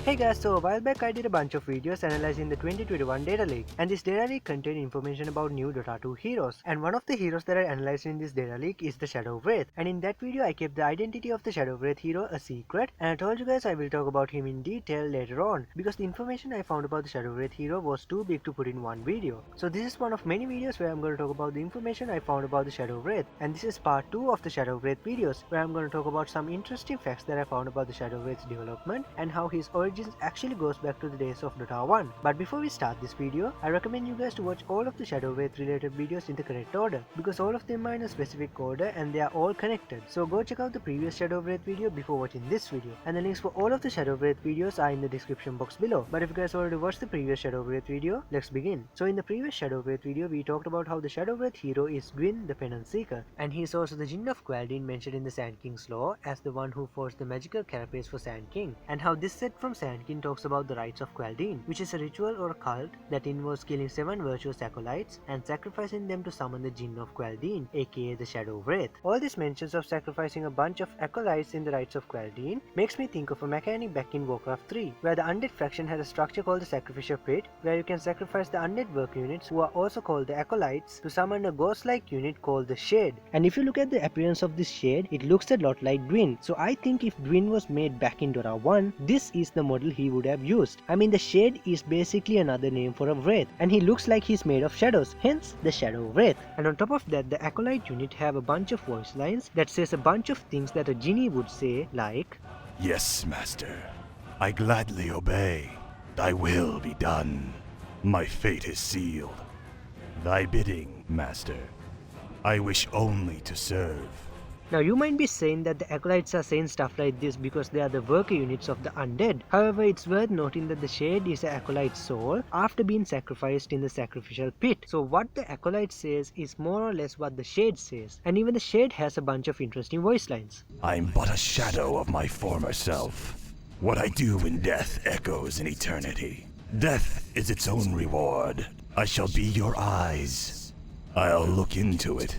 Hey guys, so a while back I did a bunch of videos analyzing the 2021 data leak, and this data leak contained information about new Dota 2 heroes, and one of the heroes that I analyzed in this data leak is the Shadow Wraith, and in that video I kept the identity of the Shadow Wraith hero a secret, and I told you guys I will talk about him in detail later on, because the information I found about the Shadow Wraith hero was too big to put in one video. So this is one of many videos where I'm going to talk about the information I found about the Shadow Wraith, and this is part 2 of the Shadow Wraith videos, where I'm going to talk about some interesting facts that I found about the Shadow Wraith's development, and how his origins actually goes back to the days of Dota 1. But before we start this video, I recommend you guys to watch all of the Shadow Wraith related videos in the correct order, because all of them are in a specific order and they are all connected. So go check out the previous Shadow Wraith video before watching this video, and the links for all of the Shadow Wraith videos are in the description box below. But if you guys already watched the previous Shadow Wraith video, let's begin. So in the previous Shadow Wraith video, we talked about how the Shadow Wraith hero is Gwyn the Penance Seeker, and he is also the Jinn of Qualdin mentioned in the Sand King's lore as the one who forged the magical carapace for Sand King, and how this set from Sand King talks about the rites of Qualdin, which is a ritual or a cult that involves killing 7 virtuous acolytes and sacrificing them to summon the Jinn of Qualdin, aka the Shadow Wraith. All these mentions of sacrificing a bunch of acolytes in the rites of Qualdin makes me think of a mechanic back in Warcraft 3, where the undead faction had a structure called the Sacrificial Pit, where you can sacrifice the undead work units, who are also called the acolytes, to summon a ghost-like unit called the Shade. And if you look at the appearance of this Shade, it looks a lot like Gwyn. So I think if Gwyn was made back in Dota 1, this is the model he would have used. I mean, the Shade is basically another name for a Wraith, and he looks like he's made of shadows, hence the Shadow Wraith. And on top of that, the Acolyte unit have a bunch of voice lines that says a bunch of things that a genie would say, like, "Yes, Master. I gladly obey. Thy will be done. My fate is sealed. Thy bidding, Master. I wish only to serve." Now you might be saying that the acolytes are saying stuff like this because they are the worker units of the undead. However, it's worth noting that the Shade is an acolyte's soul after being sacrificed in the sacrificial pit. So what the acolyte says is more or less what the Shade says, and even the Shade has a bunch of interesting voice lines. "I'm but a shadow of my former self. What I do in death echoes in eternity. Death is its own reward. I shall be your eyes. I'll look into it.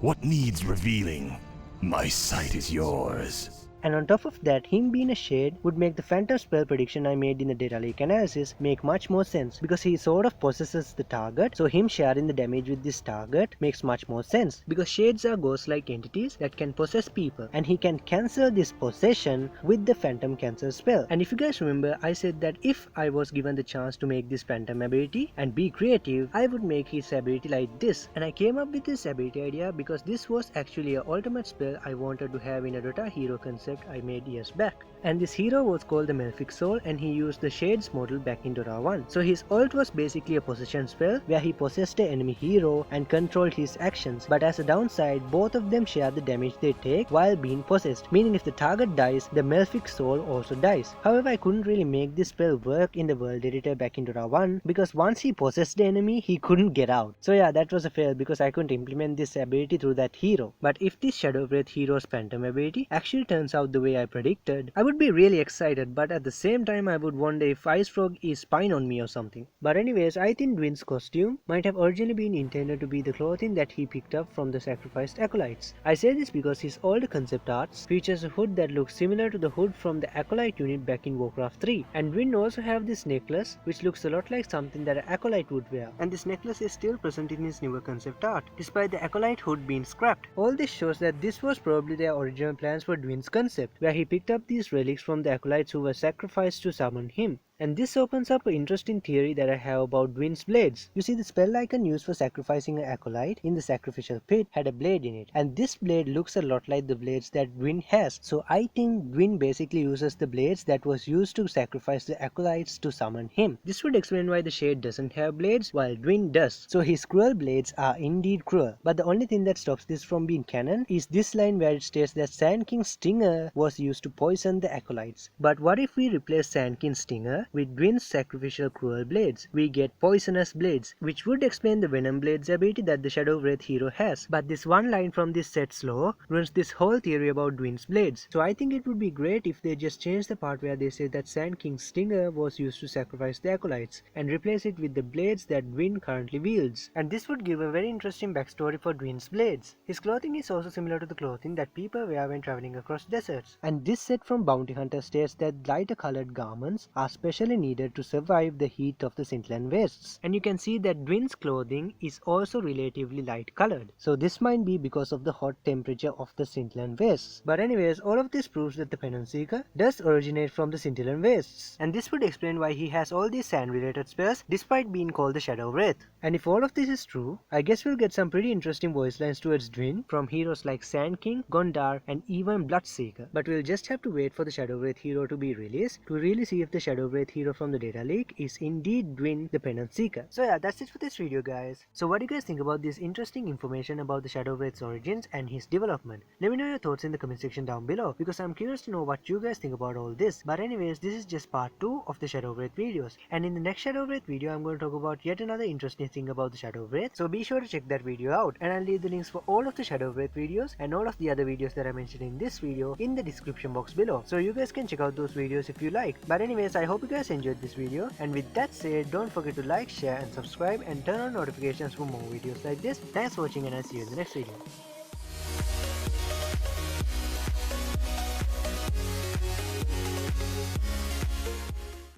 What needs revealing? My sight is yours." And on top of that, him being a Shade would make the phantom spell prediction I made in the data leak analysis make much more sense, because he sort of possesses the target, so him sharing the damage with this target makes much more sense, because Shades are ghost-like entities that can possess people, and he can cancel this possession with the phantom cancel spell. And if you guys remember, I said that if I was given the chance to make this phantom ability and be creative, I would make his ability like this, and I came up with this ability idea because this was actually an ultimate spell I wanted to have in a Dota hero concept I made years back. And this hero was called the Malefic Soul, and he used the Shades model back in Dota 1. So his ult was basically a possession spell where he possessed an enemy hero and controlled his actions, but as a downside, both of them share the damage they take while being possessed, meaning if the target dies, the Malefic Soul also dies. However, I couldn't really make this spell work in the world editor back in Dota 1 because once he possessed the enemy, he couldn't get out. So yeah, that was a fail because I couldn't implement this ability through that hero. But if this Shadow Wraith hero's phantom ability actually turns out the way I predicted, I would be really excited, but at the same time I would wonder if Ice Frog is spying on me or something. But anyways, I think Gwyn's costume might have originally been intended to be the clothing that he picked up from the sacrificed acolytes. I say this because his older concept arts features a hood that looks similar to the hood from the acolyte unit back in Warcraft 3, and Gwyn also have this necklace which looks a lot like something that an acolyte would wear, and this necklace is still present in his newer concept art despite the acolyte hood being scrapped. All this shows that this was probably their original plans for Gwyn's concept, where he picked up these relics from the acolytes who were sacrificed to summon him. And this opens up an interesting theory that I have about Gwyn's blades. You see, the spell icon used for sacrificing an acolyte in the sacrificial pit had a blade in it, and this blade looks a lot like the blades that Gwyn has. So I think Gwyn basically uses the blades that was used to sacrifice the acolytes to summon him. This would explain why the Shade doesn't have blades while Gwyn does. So his cruel blades are indeed cruel. But the only thing that stops this from being canon is this line where it states that Sand King's stinger was used to poison the acolytes. But what if we replace Sand King's stinger Seeker with Dwin's sacrificial cruel blades. We get poisonous blades, which would explain the venom blades ability that the Shadow Wraith hero has. But this one line from this set's lore ruins this whole theory about Dwin's blades. So I think it would be great if they just change the part where they say that Sand King's stinger was used to sacrifice the acolytes and replace it with the blades that Dwin currently wields. And this would give a very interesting backstory for Dwin's blades. His clothing is also similar to the clothing that people wear when traveling across deserts. And this set from Bounty Hunter states that lighter colored garments are specially needed to survive the heat of the Scintillant Wastes. And you can see that Dwin's clothing is also relatively light colored. So this might be because of the hot temperature of the Scintillant Wastes. But anyways, all of this proves that the Penance Seeker does originate from the Scintillant Wastes. And this would explain why he has all these sand related spells despite being called the Shadow Wraith. And if all of this is true, I guess we'll get some pretty interesting voice lines towards Dwin from heroes like Sand King, Gondar, and even Bloodseeker. But we'll just have to wait for the Shadow Wraith hero to be released to really see if the Shadow Wraith hero from the Dataleak is indeed Dwin the Penance Seeker. So yeah, that's it for this video, guys. So what do you guys think about this interesting information about the Shadow Wraith's origins and his development? Let me know your thoughts in the comment section down below, because I'm curious to know what you guys think about all this. But anyways, this is just part 2 of the Shadow Wraith videos, and in the next Shadow Wraith video I'm going to talk about yet another interesting thing about the Shadow Wraith. So be sure to check that video out, and I'll leave the links for all of the Shadow Wraith videos and all of the other videos that I mentioned in this video in the description box below, so you guys can check out those videos if you like. But anyways, I hope you guys enjoyed this video, and with that said, don't forget to like, share and subscribe and turn on notifications for more videos like this. Thanks for watching, and I'll see you in the next video.